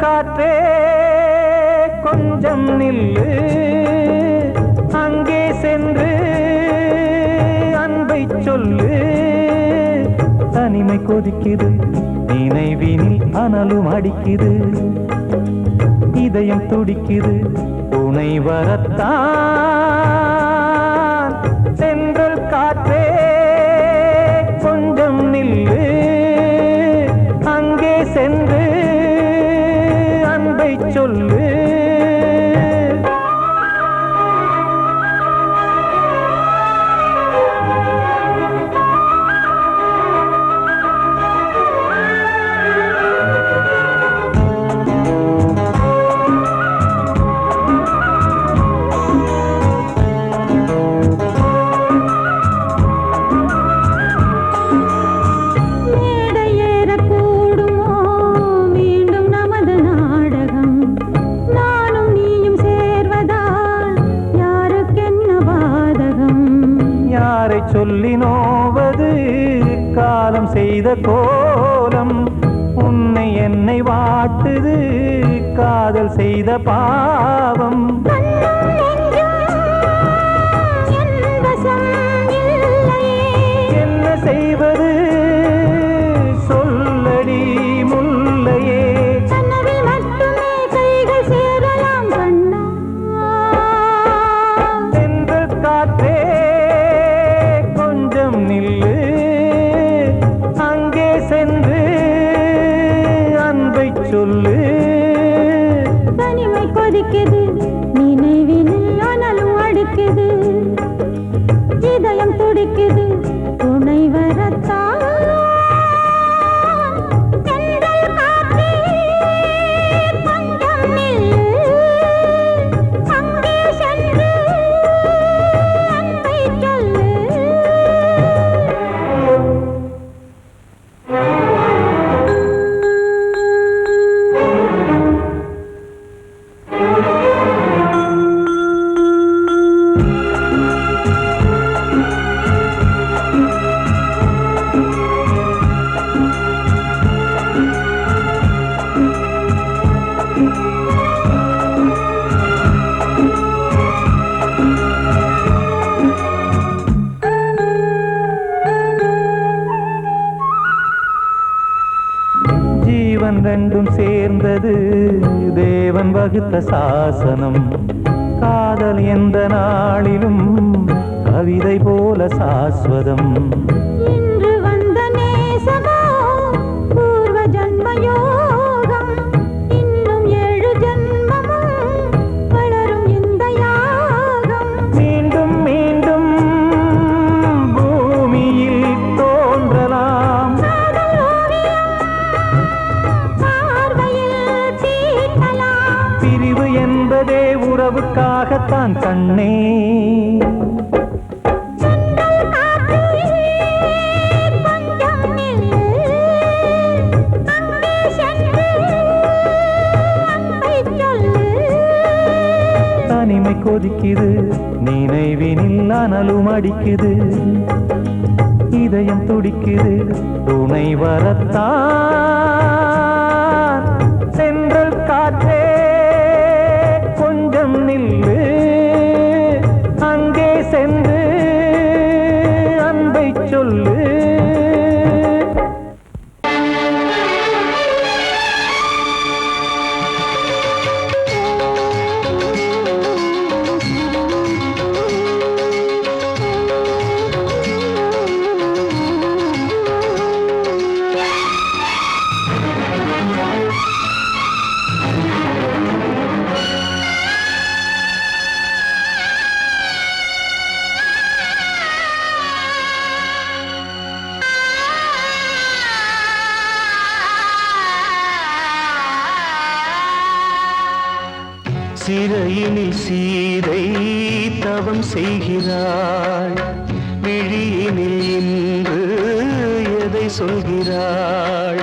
காற்றே கொஞ்சம் நில்லு, அங்கே சென்று அன்பை சொல்லு. தனிமை கொதிக்குது, நினைவினில் அனலும் அடிக்குது, இதயம் துடிக்குது துணை வரத்தான். சென்றல் காற்றே கொஞ்சம் நில்லு, அங்கே சென்று அன்பை சொல்லு. சொல்லி நோவது காலம் செய்த கோலம், உன்னை என்னை வாட்டுது காதல் செய்த பாவம். என்ன செய்வது சொல்லடி முல்லையே, சென்றல் காற்றே நில்லு, அங்கே சென்று அன்பை சொல்லு. தனிமை கொதிக்குது, நினைவினில் அனலும் அடிக்குது, இதயம் துடிக்குது துணை வரத்தான். ஜீவன் ரெண்டும் சேர்ந்தது தேவன் வகுத்த சாசனம். காதல் எந்த நாளிலும் கவிதை போல சாஸ்வதம். இன்று வந்த நேசமோ பூர்வ ஜன்ம யோகம், இன்னும் 7 ஜன்மமும் வளரும் இந்த யாகம். மீண்டும் மீண்டும் பூமியில் தோன்றலாம், பிரிவு என்பதே உறவுக்காகத்தான் கண்ணே. தனிமை கொதிக்குது, நினைவினில் அனலும் அடிக்குது, இதயம் துடிக்குது துணை வரத்தான். சென்றல் காற்றே கொஞ்சம் நில்லு, அங்கே சென்று அன்பை சொல்லு. சிறையினில் சீதை தவம் செய்கிறாள், விழியினில் இன்று எதை சொல்கிறாள்?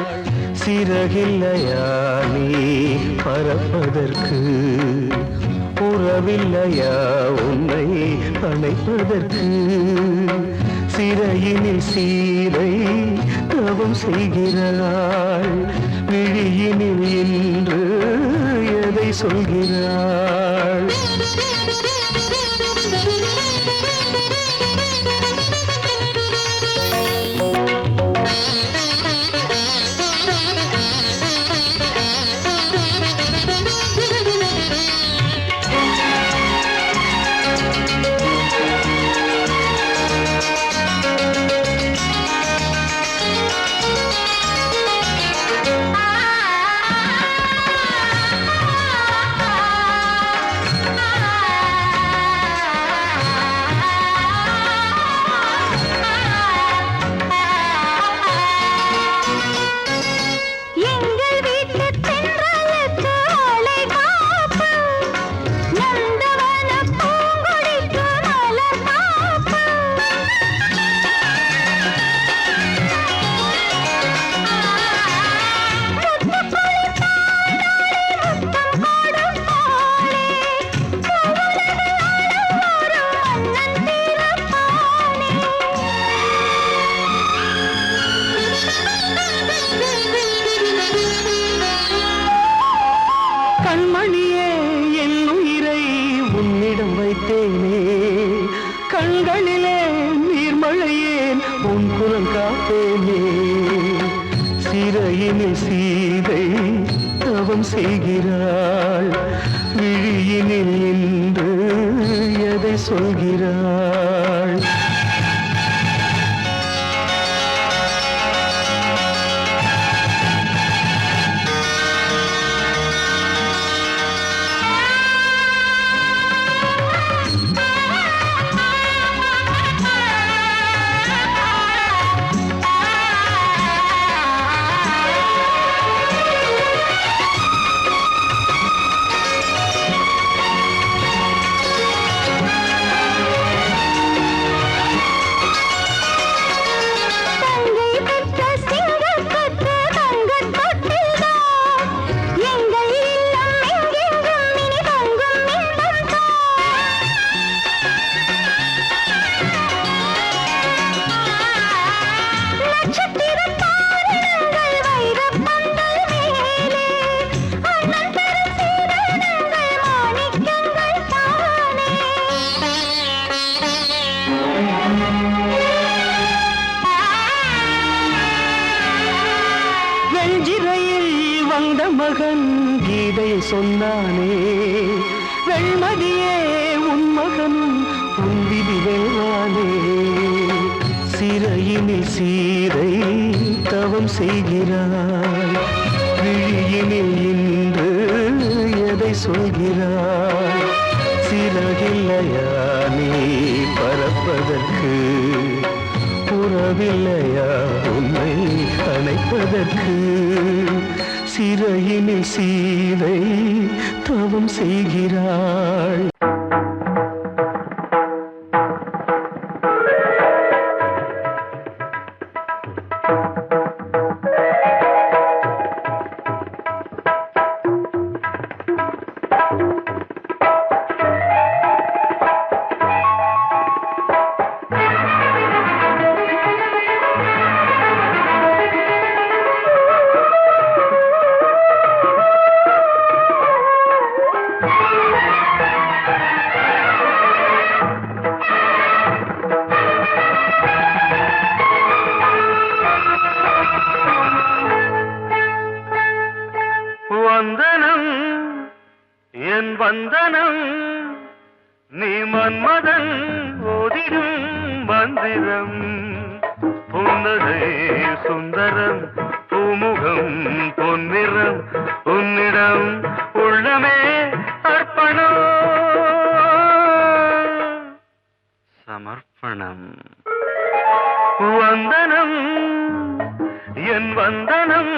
சிறகில்லையா நீ பறப்பதற்கு, உறவில்லையா உன்னை அணைப்பதற்கு? சிறையினில் சீதை தவம் செய்கிறாள், விழியினில் இன்று எதை சொல்கிறாள்? கண்மணியே என் உயிரை உன்னிடம் வைத்தேனே, கண்களிலே நீர்மழையேன் உன் குரல் காப்பேனே. சிறையினில் சீதை தவம் செய்கிறாள், விழியினில் இன்று எதை சொல்கிறாள்? வந்த மகன் கீதை சொன்னானே, வெண்மதியே உன் மகனும் உன் விதி வெல்வானே. சிறையினில் சீதை தவம் செய்கிறாள், விழியினில் இன்று எதை சொல்கிறாள்? சிறகில்லையா நீ பறப்பதற்கு, உறவில்லையா உன்னை அணைப்பதற்கு? சிறையினில் சீதை தவம் செய்கிறாள். வந்தனம் என் வந்தனம், நீ மன்மதன் ஓதிடும் மந்திரம். புன்னகை சுந்தரம், பூமுகம் பொன்னிறம், உன்னிடம் உள்ளமே அர்ப்பணம் சமர்ப்பணம். வந்தனம் என் வந்தனம்,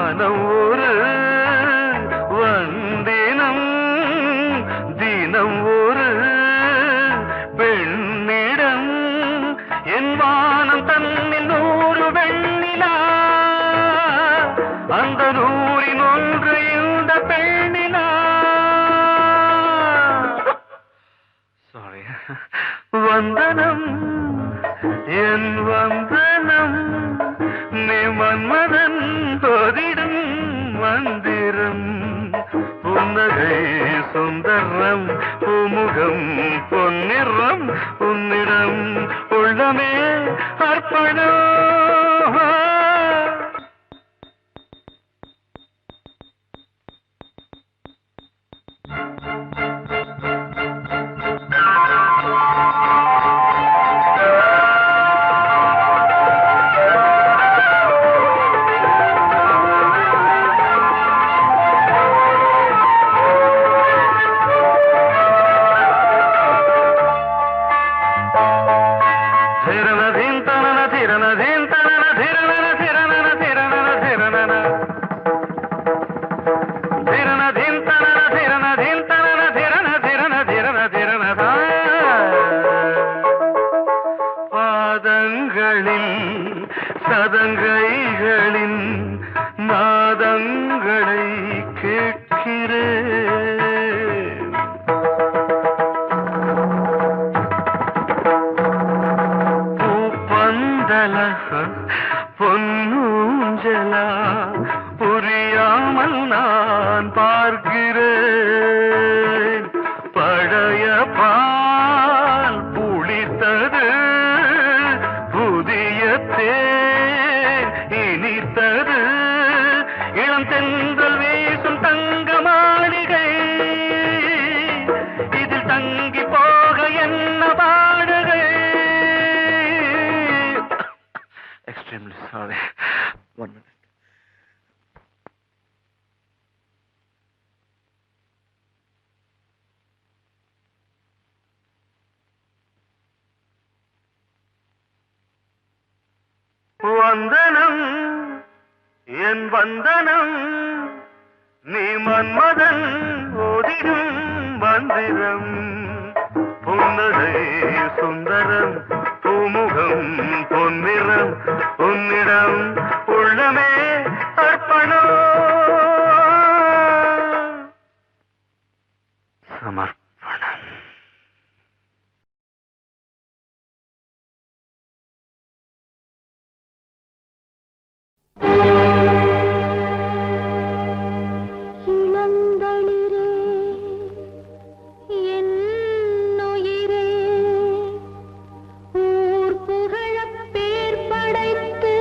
வானம் ஒரு வந்தினம் தினம் ஒரு பெண்ணிடம் என் வானம் தன்னில் 100 வெண்ணிலா அந்த 100இன் ஒன்று இந்த பெண்ணிலா சாரி வந்தனம் என் வந்தனம் நீ மன்மதன் தோதிடும் மந்திரம் புன்னகை சுந்தரம் பூமுகம் பொன்னிறம் உன்னிடம் உள்ளமே அர்ப்பணம் சதங்கைகளின் நாதங்களை கேட்கிறேன் பூப்பந்தல பொன்னூஞ்சலா புரியாமல் நான் பார்க்கிறேன் பழைய பால் புளித்தது புதிய இனித்தது இளம் தென்றல் வீசும் தங்க மாளிகை இதில் தங்கி போக என்ன பாடுகை எக்ஸ்ட்ரீம்லி சாரி 1 minute வந்தனம் என் வந்தனம் நீ மன்மதன் ஓதிடும் மந்திரம் புன்னகை சுந்தரம் பூமுகம் பொன்னிறம் உன்னிடம் உள்ளமே அர்ப்பணம் சமர்ப்பணம் இளந்தளிரே என் உயிரே ஊர் புகழப் பேர் படைத்து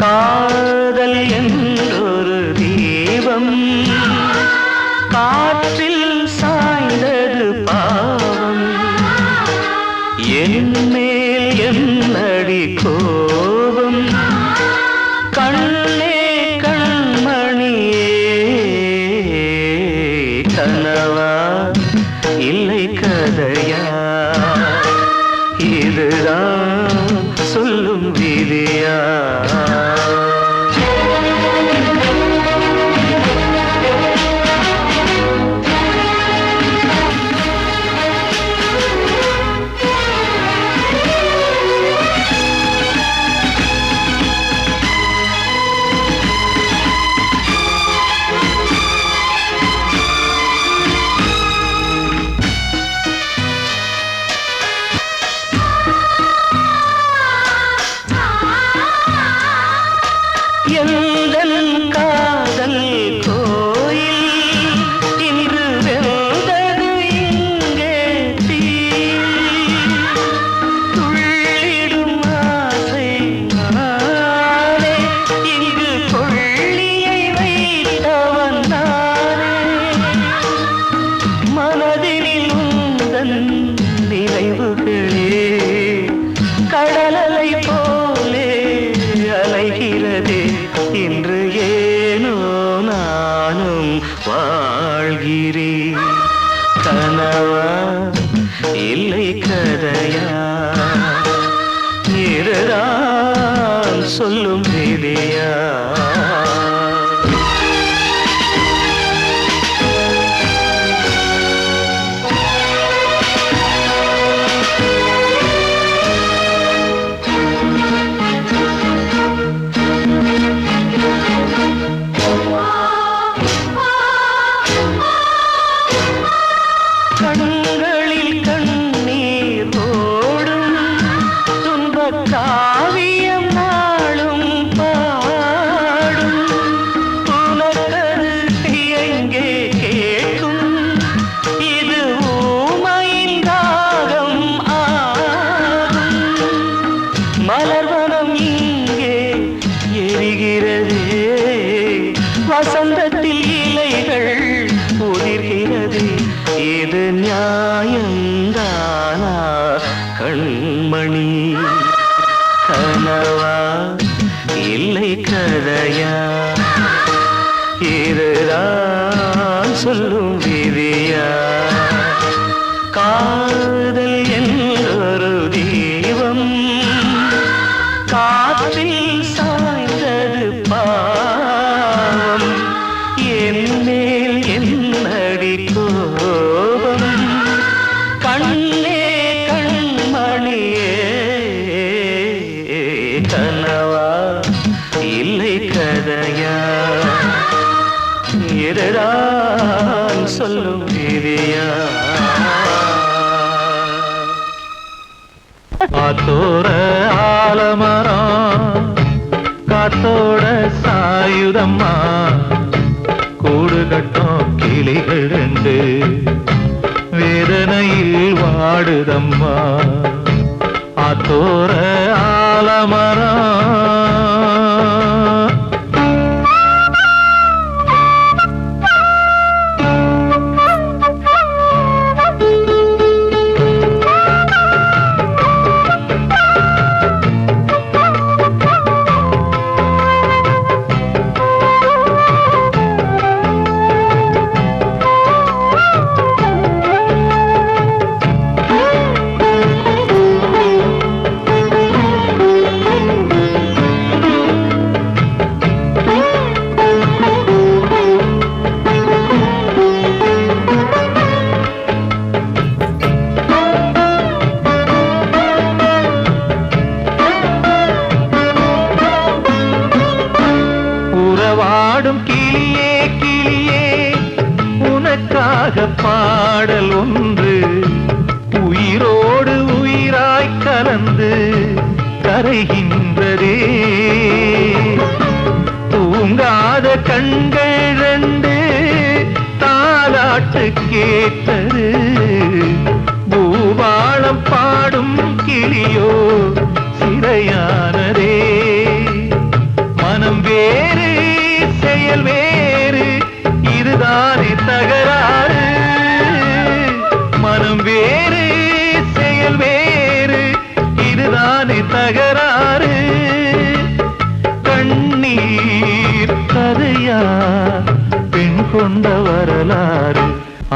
காதல் என்றொரு தீபம் காற்றில் சாய்ந்தது பாவம் என் மேல் என்னடி கோபம் கண்ணே கண்மணியே கனவா இல்லை கதையா இதுதான் சொல்லும் விதியா எந்தன் காதல் கோயில் இன்று வெந்தது இங்கே தீ துள்ளிடும் ஆசை நானே இங்கு கொள்ளியை வைத்தவன் நானே மனதினில் உந்தன் நினைவுகளே கடலலை போலே அலைகிறதே இன்று ஏனோ நானும் வாழ்கிறேன் கனவா இல்லை கதையா இதுதான் சொல்லும் விதியா கண்களில் கண்ணீர் ஓடும் துன்பக் காவியம் நாளும் பாடும் உனக்கது எங்கே கேட்கும் இது ஊமையின் ராகம் ஆகும் மலர்வனம் இங்கே எரிகிறதே வசந்தத்தில் இலைகள் உதிர்கிறது இது நியாயந்தானா கண்மணி கனவா இல்லை கதையா இதுதான் சொல்லும் விதியா காதல் என்றொரு தீபம் காற்றில் சாய்ந்தது பாவம் என் மேல் என்னடி கோபம் கண்ணே கண்மணியே கனவா இல்லை கதையா இதுதான் சொல்லும் விதியா காத்தோர ஆலமரம் காத்தோட சாயுதம்மா கூடு கட்டும் கிளிகள் ரெண்டு வேதனையில் வாடுதம்மா ஆத்தோர ஆலமரம் பாடும் கிளியே கிளியே உனக்காக பாடல் ஒன்று உயிரோடு உயிராய் கலந்து கரைகின்றதே தூங்காத கண்கள் ரெண்டு தாலாட்டு கேட்டது பூபாளம் பாடும் கிளியோ சிறையானதே கொண்ட வரலாறு.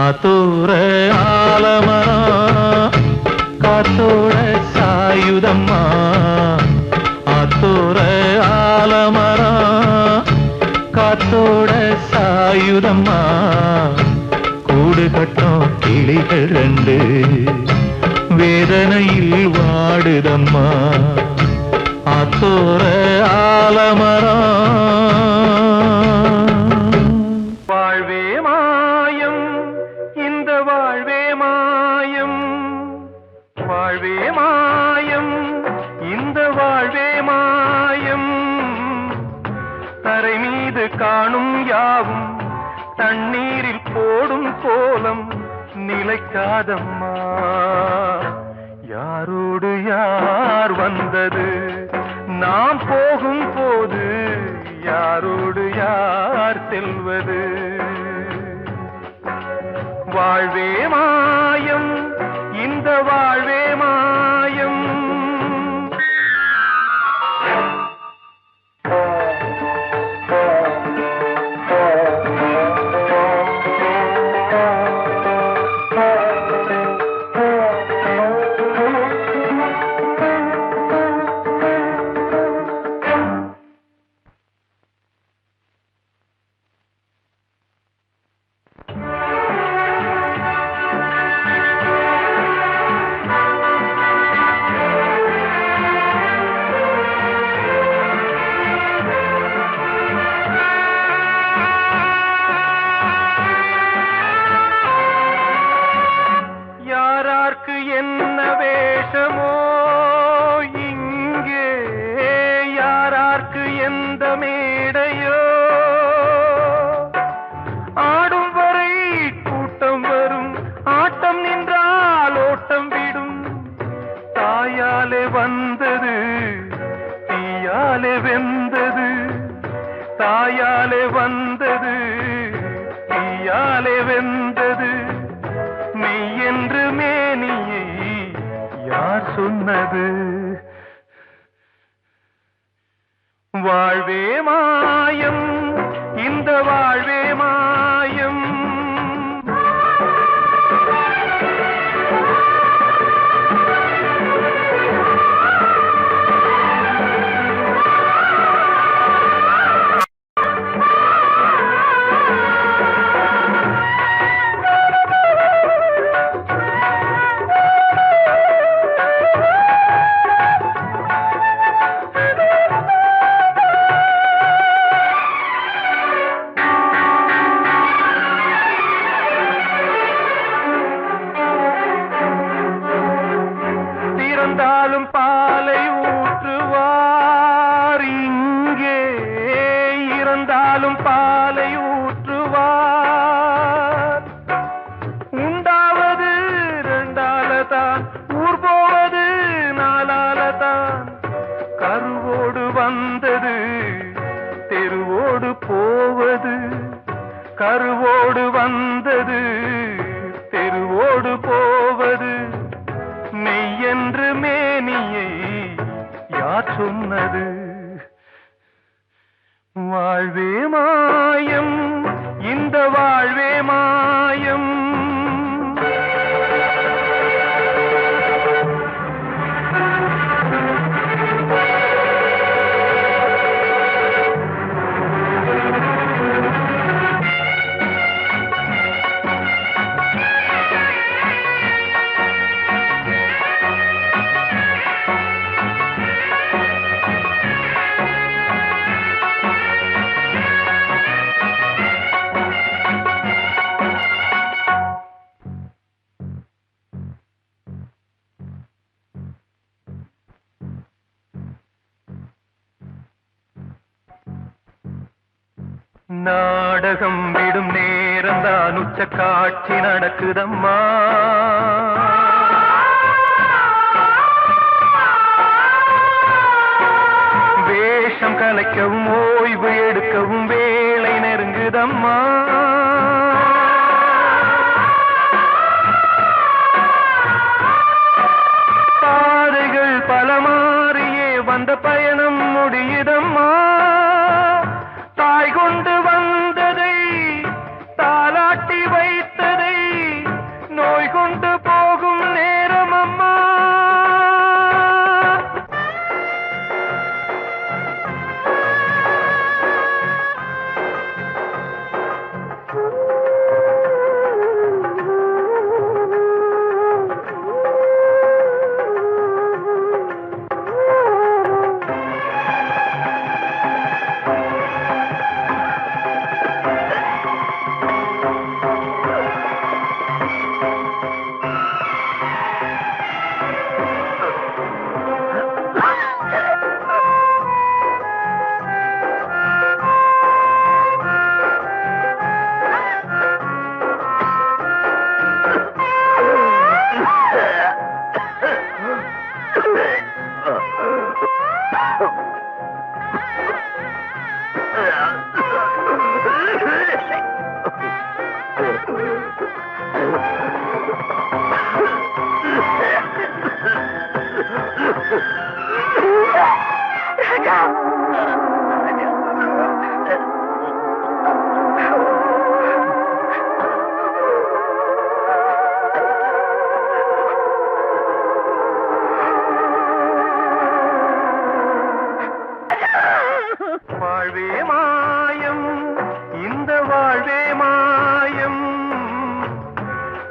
ஆத்தோர ஆலமரம் காத்தோட சாயுதம்மா, ஆத்தோர ஆலமரம் காத்தோட சாயுதம்மா, கூடு கட்டும் கிளிகள் ரெண்டு வேதனையில் வாடுதம்மா. ஆத்தோர ஆலமரம். வாழ்வே மாயம் இந்த வாழ்வே மாயம், வாழ்வே மாயம் இந்த வாழ்வே மாயம், தரை மீது காணும் யாவும் தண்ணீரில் போடும் கோலம் நிலைக்காதம்மா. யாரோடு யார் வந்தது நாம் போகும் போது, யாரோடு யார் செல்வது. வாழ்வே மாயம் இந்த வாழ்வே மாயம். என்ன வேஷமோ இங்கே, யாரார்க்கு எந்த மேடையோ, ஆடும் வரை கூட்டம் வரும், ஆட்டம் நின்றால் ஓட்டம் விடும். தாயாலே வந்தது தீயாலே வெந்தது, தாயாலே வந்தது தீயாலே வெந்தது. மெய் என்று மேனியை யார் சொன்னது. வாழ்வே மாயம் இந்த வாழ்வே மாயம். இறந்தாலும் பாலை ஊற்றுவார் இங்கே, இறந்தாலும் பாலை ஊற்றுவார். உண்டாவது ரெண்டாலதான், ஊர் போவது நாலாலதான். கருவோடு வந்தது தெருவோடு போவது, கருவோடு வந்தது தெருவோடு போவது. மெய் என்று மேனியை யார் சொன்னது. வாழ்வே மாயம் இந்த வாழ்வே மாயம். நாடகம் விடும் நேரம்தான் உச்ச காட்சி நடக்குதம்மா. வேஷம் கலைக்கவும் ஓய்வு எடுக்கவும் வேளை நெருங்குதம்மா. பாதைகள் பல மாறியே வந்த பயணம் முடியுதம்மா. தாய் கொண்டு வந்ததை வாழ்வே மாயம், இந்த வாழ்வே மாயம்,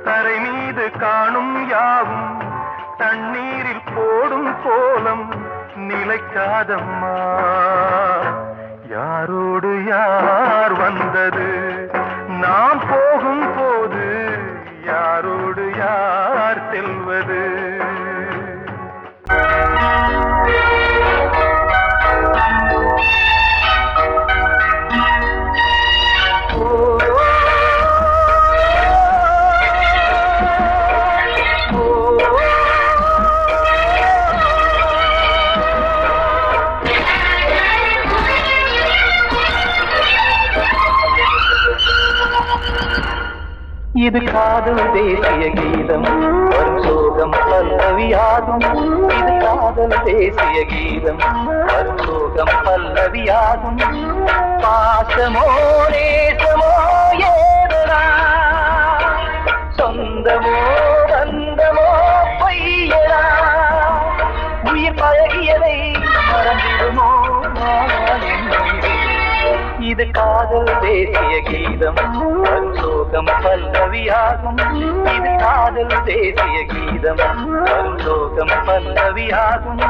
தரை மீது காணும் யாவும் தண்ணீரில் போடும் கோலம் நிலைக்காதம்மா. யாரோடு யார் வந்தது நாம் போகும் போது, யாரோடு யார் செல்வது? இது காதல் தேசிய கீதம், வரும் சோகம் பல்லவியாகும். இது காதல் தேசிய கீதம், வரும் சோகம் பல்லவியாகும். பாசமோ நேசமோ ஏதனா, சொந்தமோ பந்தமோ பொய்யனா, உயிர் பழகியதை மறந்திடுமோ இது காதல் தேசிய கீதம், வரும் சோகம் பல்லவியாகும். இது காதல் தேசிய கீதம், வரும் சோகம் பல்லவியாகும்.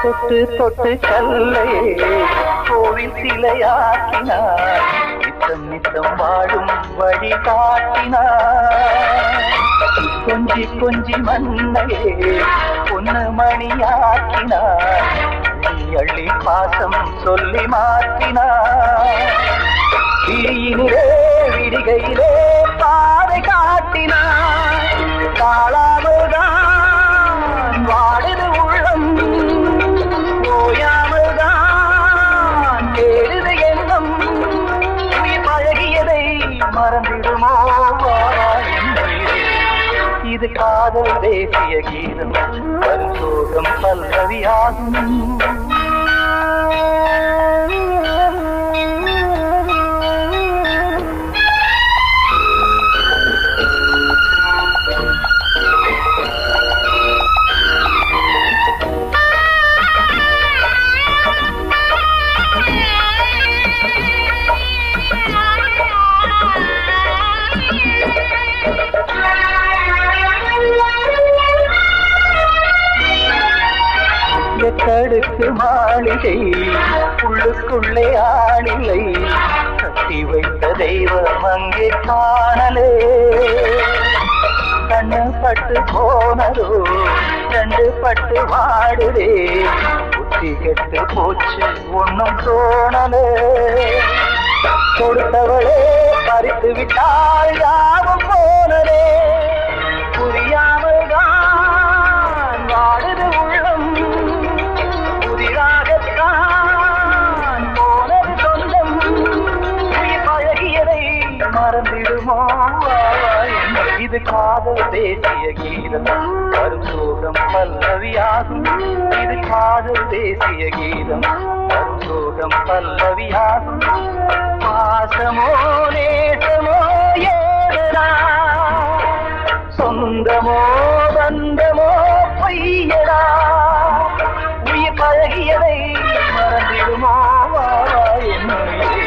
தொட்டு தொட்டு கல்லை கோவில் சிலையாக்கினார், நித்தம் நித்தம் வாழும் வழி காட்டினார். கொஞ்சி கொஞ்சி மண்ணையே பொன்னு மணியாக்கினார், அள்ளி பாசம் சொல்லி மாற்றினார். விழியினிலே விடிகையிலே பாதை காட்டினார், காளாமல்தான் வாடுது உள்ளம், ஓயாமல்தான் கேடுது எண்ணம். உயிர் பழகியதை மறந்திடுமோ இது காதல் தேசிய கீதம், வரும் சோகம் பல்லவியாகும். எட்டடுக்கு மாளிகை உள்ளுக்குள்ளே ஆளில்லை, கட்டி வைத்த தெய்வம் அங்கே காணலே. கண்ணு பட்டு போனதோ ரெண்டு பட்டு வாடுதே, புத்தி கெட்டு போச்சு ஒன்னும் தோணலே. கொடுத்தவளே பறித்து விட்டால் யாவும் போனதே, புரியாமல் தான் வாடுது உள்ளம். புதிராகத்தான் போனது சொந்தம், உயிர் பழகியதை மறந்திடுமோ இது காதல் தேசிய கீதம், வரும் சோகம் பல்லவியாகும். இது காதல் தேசிய கீதம், வரும் சோகம் பல்லவியாகும். பாசமோ நேசமோ ஏதனா, சொந்தமோ பந்தமோ பொய்யடா, உயிர் பழகியதை மறந்திடுமோ என்னுயிரே.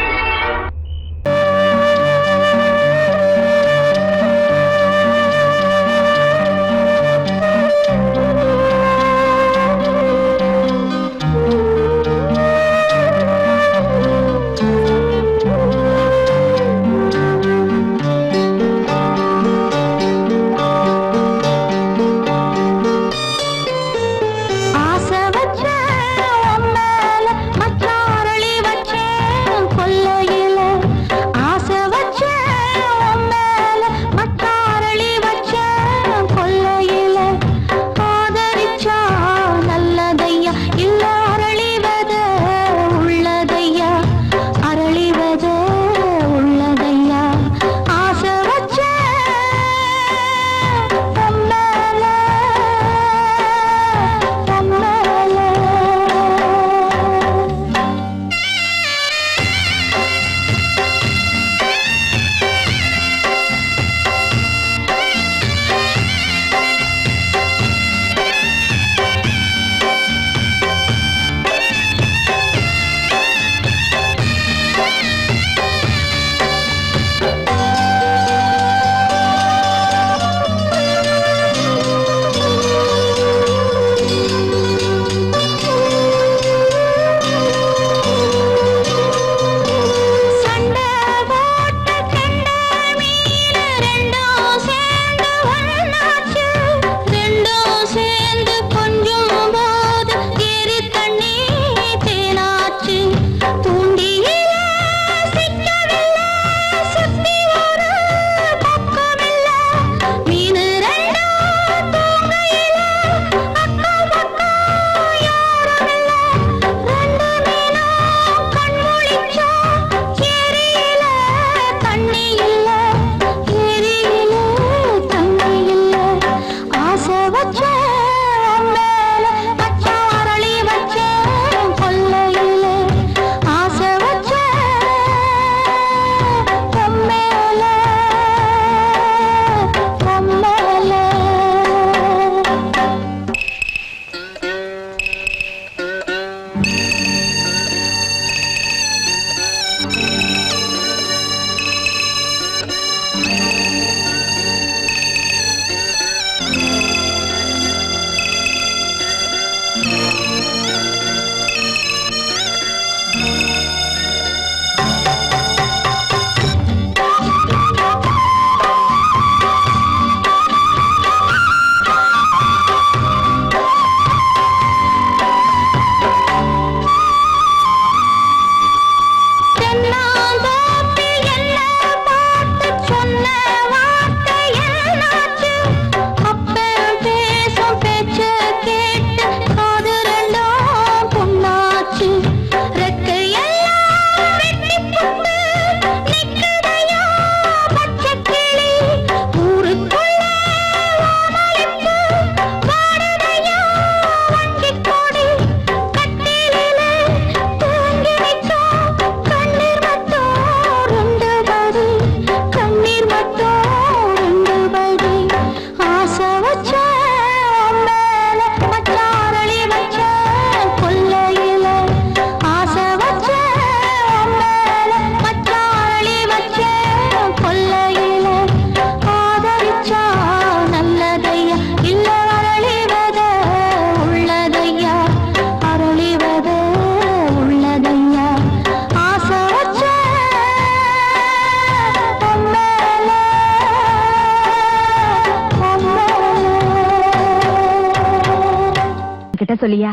என்கிட்ட சொல்லியா?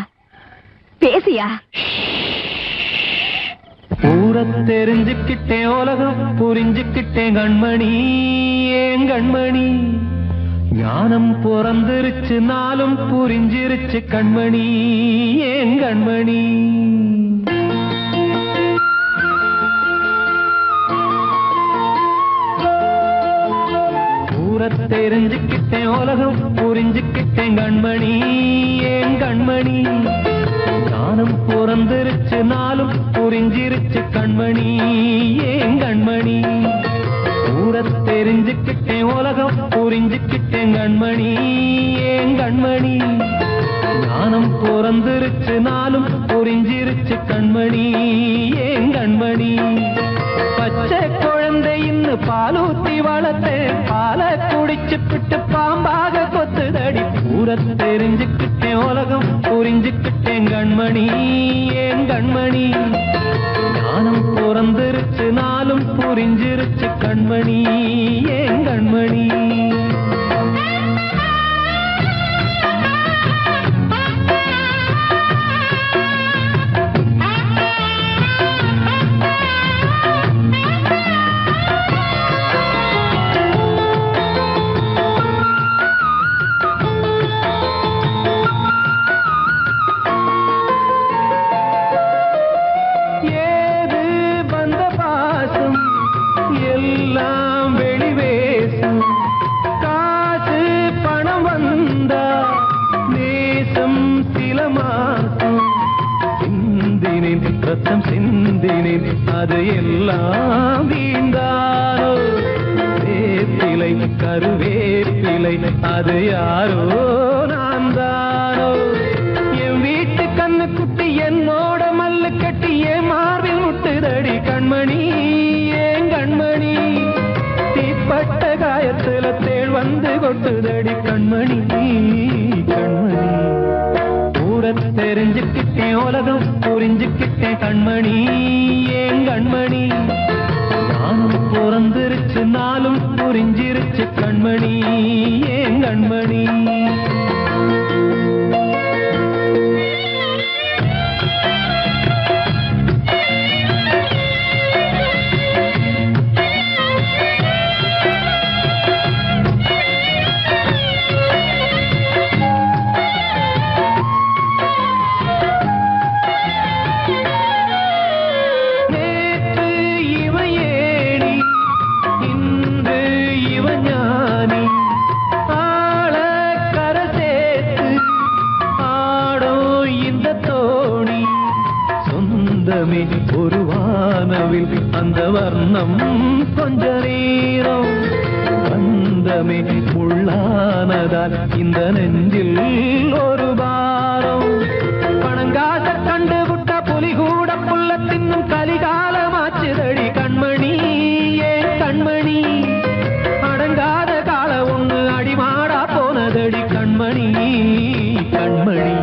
பேசியா? ஊரை தெரிஞ்சுக்கிட்டேன், உலகம் புரிஞ்சுக்கிட்டேன் கண்மணி, ஏன் கண்மணி. ஞானம் பிறந்திருச்சு, நாளும் புரிஞ்சிருச்சு கண்மணி, ஏன் கண்மணி. ஊரை தெரிஞ்சுக்கிட்டேன், உலகம் புரிஞ்சுக்கிட்டேன் கண்மணி, ஏன் கண்மணி. ஞானம் பிறந்திருச்சு, நாளும் புரிஞ்சிருச்சு கண்மணி, ஏன் கண்மணி. ஊரை தெரிஞ்சுக்கிட்டேன், உலகம் புரிஞ்சுக்கிட்டேன் கண்மணி, ஏன் கண்மணி. ஞானம் பிறந்திருச்சு, நாளும் புரிஞ்சிருச்சு கண்மணி, ஏன் கண்மணி. பச்சை குழந்தை இன்னும் பாலூத்தி வளர்த்தேன், பாலை குடிச்சுப்பிட்டு பாம்பாக கொத்துதடி. ஊரை தெரிஞ்சுக்கிட்டேன், உலகம் புரிஞ்சுக்கிட்டேன் கண்மணி, ஏன் கண்மணி. ஞானம் பிறந்திருச்சு, நாளும் புரிஞ்சிருச்சு கண்மணி, ஏன் கண்மணி. ரத்தம் சிந்தினேன், அது எல்லாம் வீந்தாரோ. வேப்பிலை கருவேப்பிலை, அது யாரோ நான் தானோ. என் வீட்டு கண்ணு குட்டி என்னோட மல்லு கட்டி என் மார்பில் முட்டுதடி கண்மணி, ஏன் கண்மணி. தீப்பட்ட காயத்துல தேள் வந்து கொட்டுதடி கண்மணி, கண்மணி. ஊரை தெரிஞ்சுக்கிட்டேன், உலகம் புரிஞ்சுக்கிட்டேன் கண்மணி, ஏன் கண்மணி. ஞானம் பிறந்திருச்சு, நாளும் புரிஞ்சிருச்சு கண்மணி, ஏன் கண்மணி. ஒரு வானவில் அந்த வர்ணம் கொஞ்ச நேரம் வந்தமே உள்ளானதால் இந்த நெஞ்சில் ஒரு பாரம். பணங்காச கண்டு விட்ட புலி கூட புல்ல தின்னும் கலிகாலமாச்சுதடி கண்மணி, ஏன் கண்மணி. அடங்காத கால ஒண்ணு அடிமாடா போனதடி கண்மணி, கண்மணி.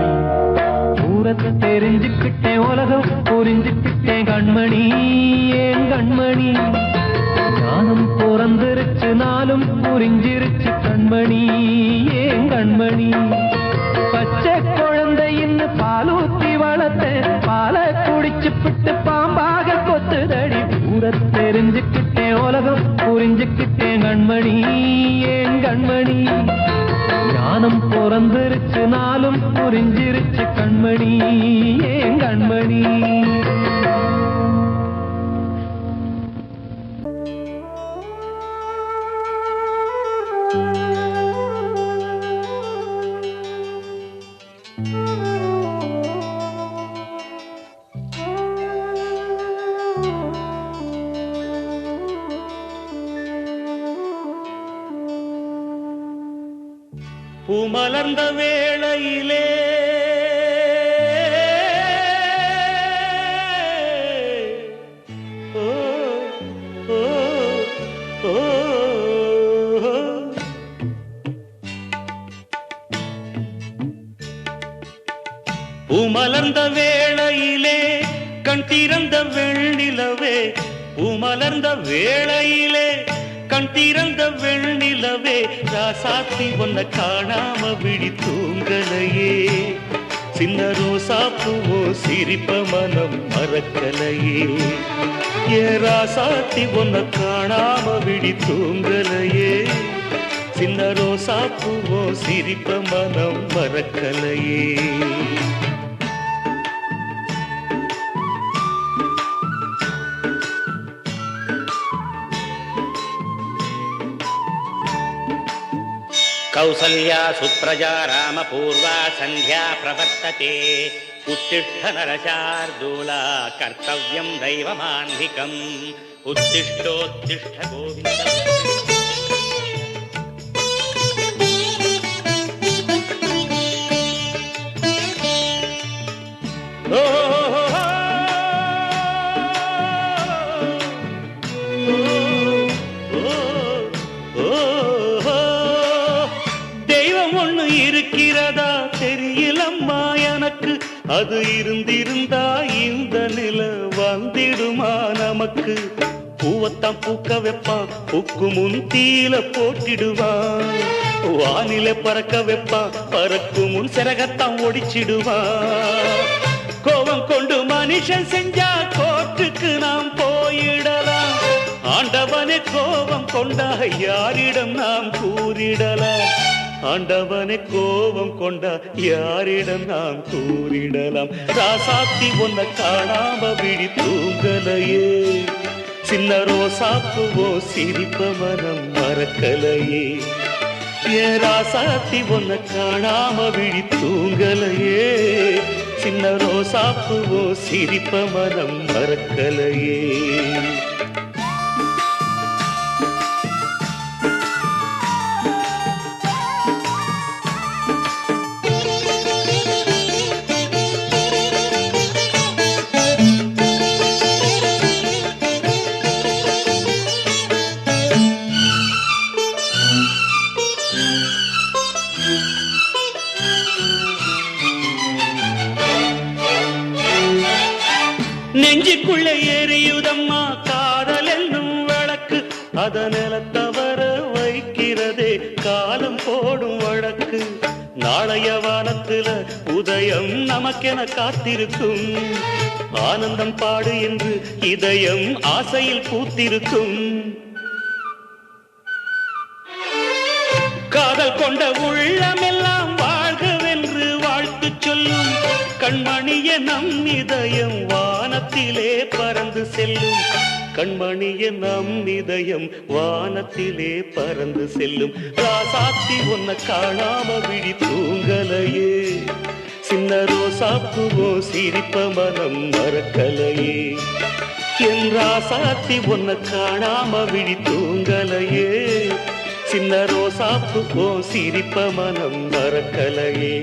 ஊரை தெரிஞ்சுக்கிட்டேன், உலகம் புரிஞ்சுக்கிட்டேன் கண்மணி, ஏன் கண்மணி. ஞானம் பிறந்திருச்சு, நாளும் புரிஞ்சிருச்சு கண்மணி, ஏன் கண்மணி. பச்சை குழந்தை இன்னும் பாலூத்தி வளர்த்தேன், பாலை குடிச்சுப்பிட்டு பாம்பாக கொத்துதடி. ஊரை தெரிஞ்சுக்கிட்டேன், உலகம் புரிஞ்சுக்கிட்டேன் கண்மணி, ஏன் கண்மணி. ஞானம் பிறந்திருச்சு, நாளும் புரிஞ்சிருச்சு கண்மணி, ஏன் கண்மணி. பூமலர்ந்த வேளையிலே ஓ ஓ ஓ பூமலர்ந்த வேளையிலே கண் திறந்த வெண்ணிலவே, பூமலர்ந்த வேளையிலே கண் திறந்த வெண்ணிலவே, ராசாத்தி ஒன்ன காணாம விழி தூங்கலையே. சின்ன ரோசாப்பூவோ சிரிப்ப மனம் மறக்கலையே ஏன் ராசாத்தி ஒன்ன காணாம விழி தூங்கலையே சின்ன ரோசாப்பூவோ சிரிப்ப மனம் மறக்கலையே कौसल्या सुप्रजा रामपूर्वा सन्ध्या प्रवर्तते उत्तिष्ठ नरशार्दूला कर्तव्यं दैवमान्धिकम् उत्तिष्ठोत्तिष्ठ गोविन्द இருக்கிறதா தெரியலம்மா எனக்கு அது இருந்திருந்தா இந்த நில வந்திடுமா நமக்கு பூவத்தான் பூக்க வைப்பான் பூக்கு முன் தீல போட்டிடுவான் வானில பறக்க வைப்பான் பறக்கு முன் சிறகத்தான் ஒடிச்சிடுவான் கோபம் கொண்டு மனுஷன் செஞ்சா கோட்டுக்கு நாம் போயிடலாம் ஆண்டவனே கோபம் கொண்டா யாரிடம் நாம் கூறிடலாம் ஆண்டவனை கோபம் கொண்டா யாரிடம் நாம் கூறிடலாம் ராசாத்தி ஒன்ன காணாம விழி தூங்கலையே சின்ன ரோசாப்பூவோ சிரிப்ப மனம் மறக்கலையே ஏன் ராசாத்தி ஒன்ன காணாம விழி தூங்கலையே சின்ன ரோசாப்பூவோ சிரிப்ப மனம் மறக்கலையே நெஞ்சுக்குள்ள எரியுதம்மா காதல் என்னும் வழக்கு அதனில தவற வைக்கிறதே காலம் போடும் வழக்கு நாளைய வானத்துல உதயம் நமக்கென காத்திருக்கும் ஆனந்தம் பாடு என்று இதயம் ஆசையில் பூத்திருக்கும் காதல் கொண்ட உள்ளமெல்லாம் வாழ்கவென்று வாழ்த்து சொல்லும் கண்மணிய நம் இதயம் வானத்திலே பறந்து செல்லும் கண்மணிய நம் இதயம் வானத்திலே பறந்து செல்லும் ராசாத்தி ஒன்ன காணாம விழி தூங்கலையே சின்ன ரோசாப்பூவோ சிரிப்ப மனம் மறக்கலையே என் ராசாத்தி ஒன்ன காணாம விழி தூங்கலையே சின்ன ரோசாப்பூவோ சிரிப்ப மனம் மறக்கலையே